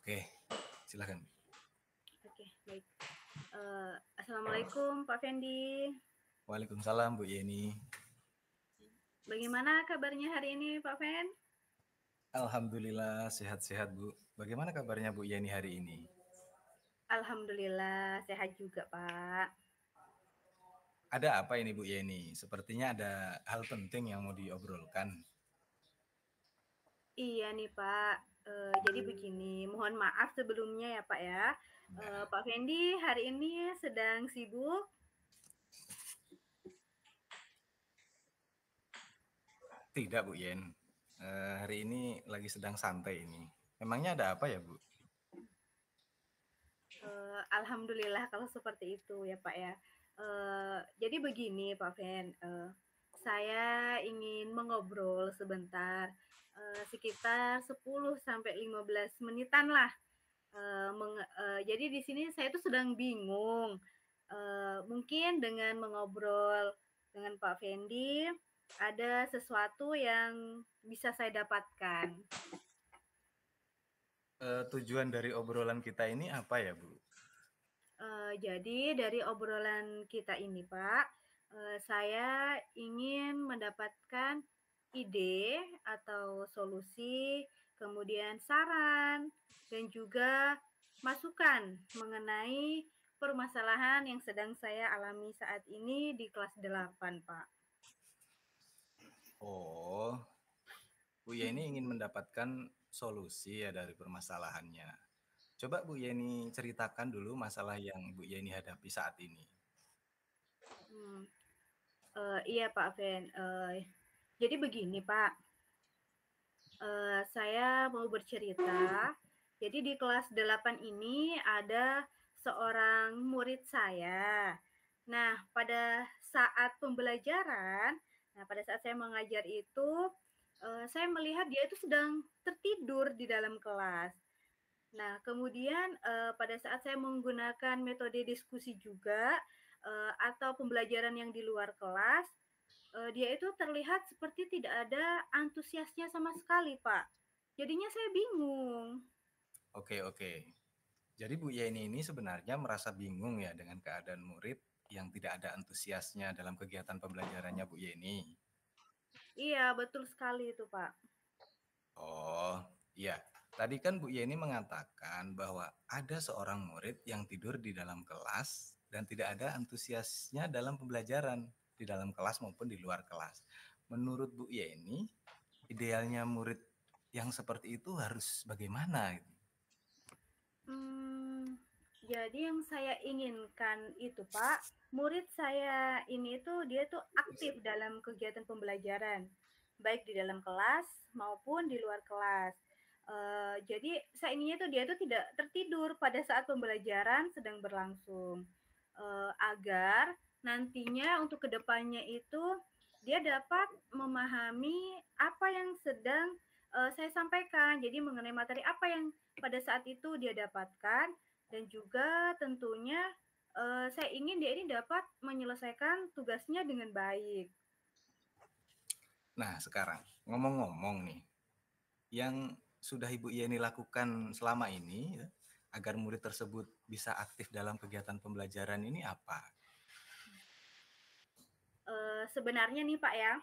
Oke, silakan. Oke, baik. Assalamualaikum Pak Fendi. Waalaikumsalam Bu Yeni. Bagaimana kabarnya hari ini Pak Fen? Alhamdulillah sehat-sehat Bu. Bagaimana kabarnya Bu Yeni hari ini? Alhamdulillah sehat juga Pak. Ada apa ini Bu Yeni? Sepertinya ada hal penting yang mau diobrolkan. Iya nih Pak. Jadi begini, mohon maaf sebelumnya ya Pak ya. Nah, Pak Fendi hari ini sedang sibuk? tidak Bu Yen. Hari ini lagi sedang santai ini. Memangnya ada apa ya Bu? Alhamdulillah kalau seperti itu ya Pak ya. Jadi begini Pak Fen, saya ingin mengobrol sebentar, sekitar 10 sampai 15 menitan lah. Jadi di sini saya tuh sedang bingung, mungkin dengan mengobrol dengan Pak Fendi, ada sesuatu yang bisa saya dapatkan. Tujuan dari obrolan kita ini apa ya Bu? Jadi dari obrolan kita ini Pak, saya ingin mendapatkan ide atau solusi, kemudian saran, dan juga masukan mengenai permasalahan yang sedang saya alami saat ini di kelas 8, Pak. Oh, Bu Yeni ingin mendapatkan solusi ya dari permasalahannya. Coba Bu Yeni ceritakan dulu masalah yang Bu Yeni hadapi saat ini. Hmm, iya Pak Fen, jadi begini Pak, saya mau bercerita. Jadi di kelas 8 ini ada seorang murid saya. Nah, pada saat saya mengajar itu, saya melihat dia itu sedang tertidur di dalam kelas. Nah, kemudian, pada saat saya menggunakan metode diskusi juga, atau pembelajaran yang di luar kelas, dia itu terlihat seperti tidak ada antusiasnya sama sekali, Pak. Jadinya saya bingung. Oke. Jadi Bu Yeni ini sebenarnya merasa bingung ya dengan keadaan murid yang tidak ada antusiasnya dalam kegiatan pembelajarannya Bu Yeni. Iya, betul sekali itu, Pak. Oh, iya. Tadi kan Bu Yeni mengatakan bahwa ada seorang murid yang tidur di dalam kelas dan tidak ada antusiasnya dalam pembelajaran di dalam kelas maupun di luar kelas. Menurut Bu Yeni, idealnya murid yang seperti itu harus bagaimana? Mmm, jadi yang saya inginkan itu, Pak, murid saya ini tuh dia tuh aktif dalam kegiatan pembelajaran, baik di dalam kelas maupun di luar kelas. Jadi saya inginnya tuh dia tuh tidak tertidur pada saat pembelajaran sedang berlangsung, agar nantinya untuk kedepannya itu dia dapat memahami apa yang sedang, saya sampaikan. Jadi mengenai materi apa yang pada saat itu dia dapatkan dan juga tentunya, saya ingin dia ini dapat menyelesaikan tugasnya dengan baik. Nah, sekarang ngomong-ngomong nih, yang sudah Ibu Yeni lakukan selama ini ya, agar murid tersebut bisa aktif dalam kegiatan pembelajaran ini apa? Sebenarnya nih Pak ya,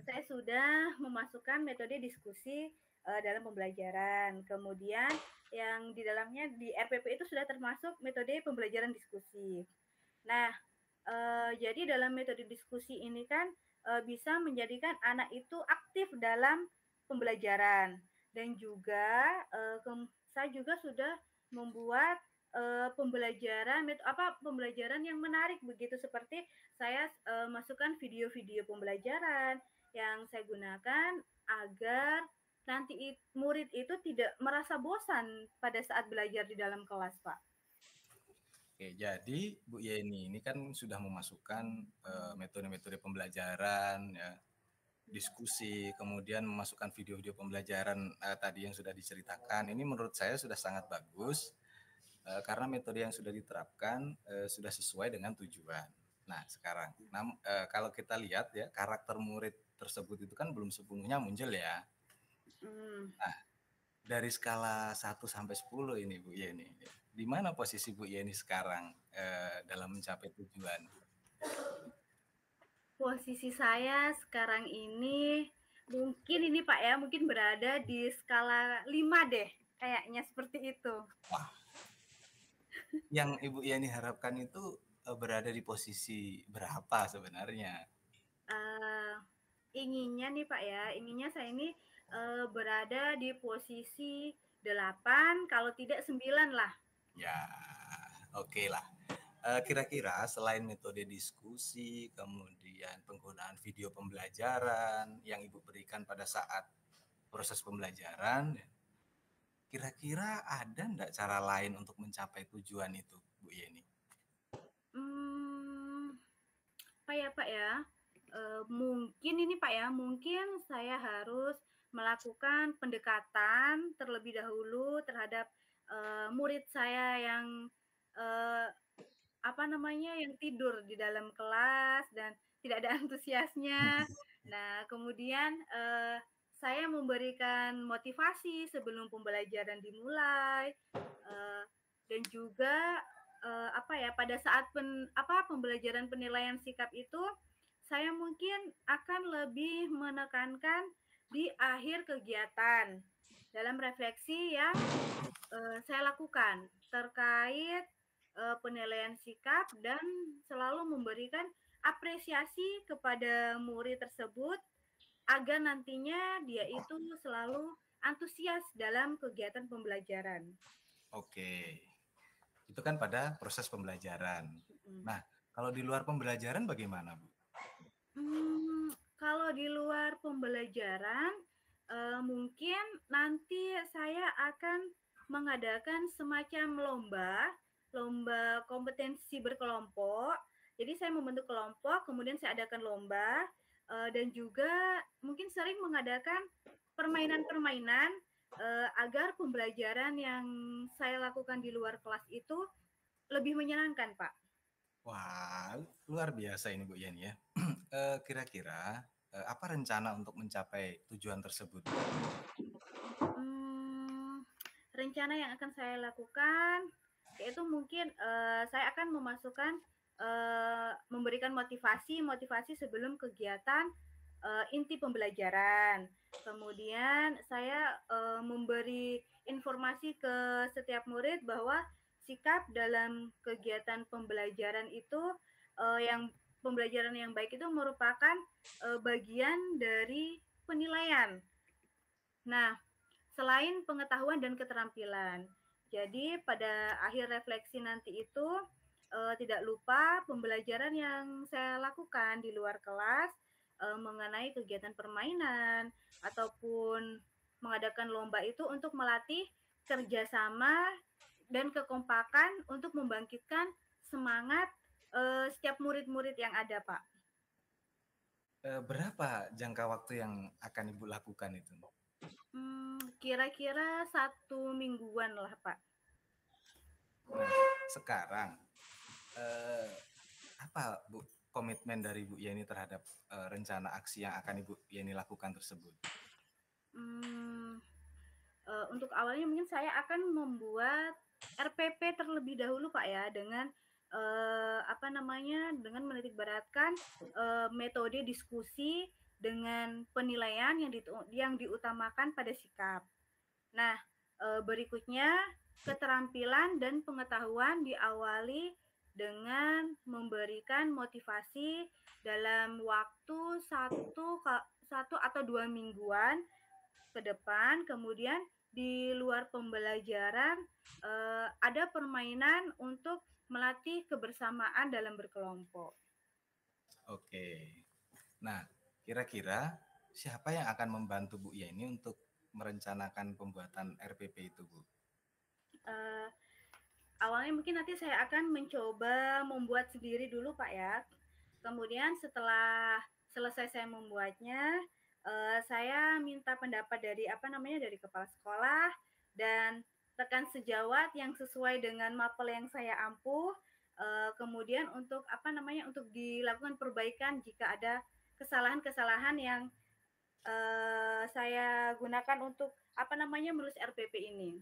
saya sudah memasukkan metode diskusi, dalam pembelajaran. Kemudian yang di dalamnya di RPP itu sudah termasuk metode pembelajaran diskusi. Nah, jadi dalam metode diskusi ini kan, bisa menjadikan anak itu aktif dalam pembelajaran dan juga, saya juga sudah membuat, pembelajaran yang menarik begitu, seperti saya, masukkan video-video pembelajaran yang saya gunakan agar nanti murid itu tidak merasa bosan pada saat belajar di dalam kelas, Pak. Oke, jadi Bu Yeni ini kan sudah memasukkan metode-metode pembelajaran, ya, diskusi, kemudian memasukkan video-video pembelajaran tadi yang sudah diceritakan. Ini menurut saya sudah sangat bagus karena metode yang sudah diterapkan sudah sesuai dengan tujuan. Nah, sekarang kalau kita lihat ya karakter murid tersebut itu kan belum sepenuhnya muncul ya. Mhm. Dari skala 1 sampai 10 ini Bu Yeni, di mana posisi Bu Yeni sekarang dalam mencapai tujuan? Posisi saya sekarang ini mungkin ini Pak ya, mungkin berada di skala 5 deh, kayaknya seperti itu. Wah, yang Ibu Yeni harapkan itu berada di posisi berapa sebenarnya? Uh, inginnya nih Pak ya, inginnya saya ini berada di posisi 8, kalau tidak 9 lah. Ya, oke lah. Kira-kira selain metode diskusi, kemudian penggunaan video pembelajaran yang Ibu berikan pada saat proses pembelajaran, kira-kira ada enggak cara lain untuk mencapai tujuan itu, Bu Yeni? Apa ya Pak ya? Mungkin ini Pak ya, mungkin saya harus melakukan pendekatan terlebih dahulu terhadap murid saya yang uh, apa namanya yang tidur di dalam kelas dan tidak ada antusiasnya. Nah, kemudian saya memberikan motivasi sebelum pembelajaran dimulai dan juga apa ya pada saat pembelajaran penilaian sikap itu saya mungkin akan lebih menekankan di akhir kegiatan dalam refleksi yang saya lakukan terkait penilaian sikap dan selalu memberikan apresiasi kepada murid tersebut agar nantinya dia itu selalu antusias dalam kegiatan pembelajaran. Oke, itu kan pada proses pembelajaran. Hmm. Nah, kalau di luar pembelajaran bagaimana, Bu? Kalau di luar pembelajaran, mungkin nanti saya akan mengadakan semacam lomba kompetensi berkelompok. Jadi saya membentuk kelompok, kemudian saya adakan lomba, dan juga mungkin sering mengadakan permainan-permainan agar pembelajaran yang saya lakukan di luar kelas itu lebih menyenangkan, Pak. Wah, luar biasa ini Bu Yeni ya. Kira-kira apa rencana untuk mencapai tujuan tersebut? Rencana yang akan saya lakukan yaitu mungkin saya akan memasukkan memberikan motivasi sebelum kegiatan inti pembelajaran. Kemudian saya memberi informasi ke setiap murid bahwa sikap dalam kegiatan pembelajaran itu yang pembelajaran yang baik itu merupakan bagian dari penilaian. Nah, selain pengetahuan dan keterampilan. Jadi pada akhir refleksi nanti itu tidak lupa pembelajaran yang saya lakukan di luar kelas mengenai kegiatan permainan ataupun mengadakan lomba itu untuk melatih kerjasama dan kekompakan untuk membangkitkan semangat setiap murid-murid yang ada, Pak. Berapa jangka waktu yang akan Ibu lakukan itu? Kira-kira 1 mingguan lah, Pak. Nah, sekarang apa Bu komitmen dari Bu Yeni terhadap rencana aksi yang akan Ibu Yeni lakukan tersebut? Untuk awalnya mungkin saya akan membuat RPP terlebih dahulu Pak ya dengan dengan menitikberatkan metode diskusi dengan penilaian yang diutamakan pada sikap. Nah, berikutnya keterampilan dan pengetahuan diawali dengan memberikan motivasi dalam waktu satu atau 2 mingguan ke depan. Kemudian di luar pembelajaran ada permainan untuk melatih kebersamaan dalam berkelompok. Oke. Nah, kira-kira siapa yang akan membantu Bu Yeni untuk merencanakan pembuatan RPP itu, Bu? Awalnya mungkin nanti saya akan mencoba membuat sendiri dulu, Pak ya. Kemudian setelah selesai saya membuatnya, saya minta pendapat dari dari kepala sekolah dan rekan sejawat yang sesuai dengan mapel yang saya ampuh. Kemudian untuk untuk dilakukan perbaikan jika ada kesalahan-kesalahan yang Saya gunakan untuk, apa namanya, menulis RPP ini.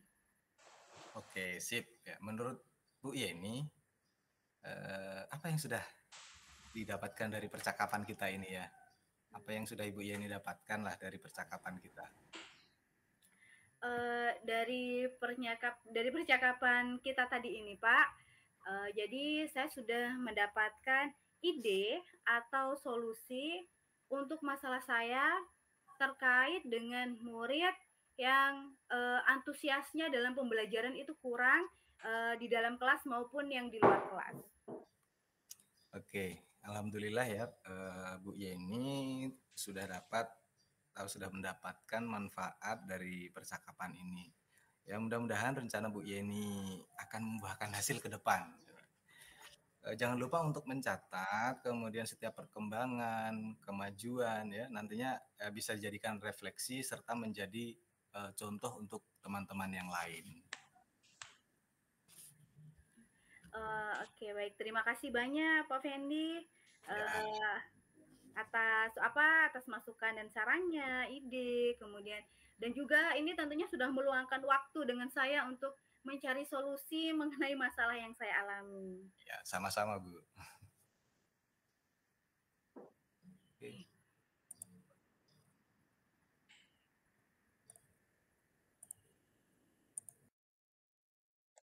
Oke, sip. Ya, menurut Bu Yeni, apa yang sudah didapatkan dari percakapan kita ini ya? Apa yang sudah Ibu Yeni dapatkan lah dari percakapan kita? Dari percakapan kita tadi ini, Pak, jadi saya sudah mendapatkan ide atau solusi untuk masalah saya terkait dengan murid yang, antusiasnya dalam pembelajaran itu kurang, di dalam kelas maupun yang di luar kelas. Oke, alhamdulillah ya, Bu Yeni sudah dapat atau sudah mendapatkan manfaat dari percakapan ini. Ya mudah-mudahan rencana Bu Yeni akan membuahkan hasil ke depan. Jangan lupa untuk mencatat, kemudian setiap perkembangan, kemajuan ya, nantinya bisa dijadikan refleksi serta menjadi contoh untuk teman-teman yang lain. Oke, baik, terima kasih banyak Pak Fendi, Ya, eee, atas masukan dan sarannya, ide, kemudian dan juga ini tentunya sudah meluangkan waktu dengan saya untuk mencari solusi mengenai masalah yang saya alami. ya sama-sama Bu. Oke.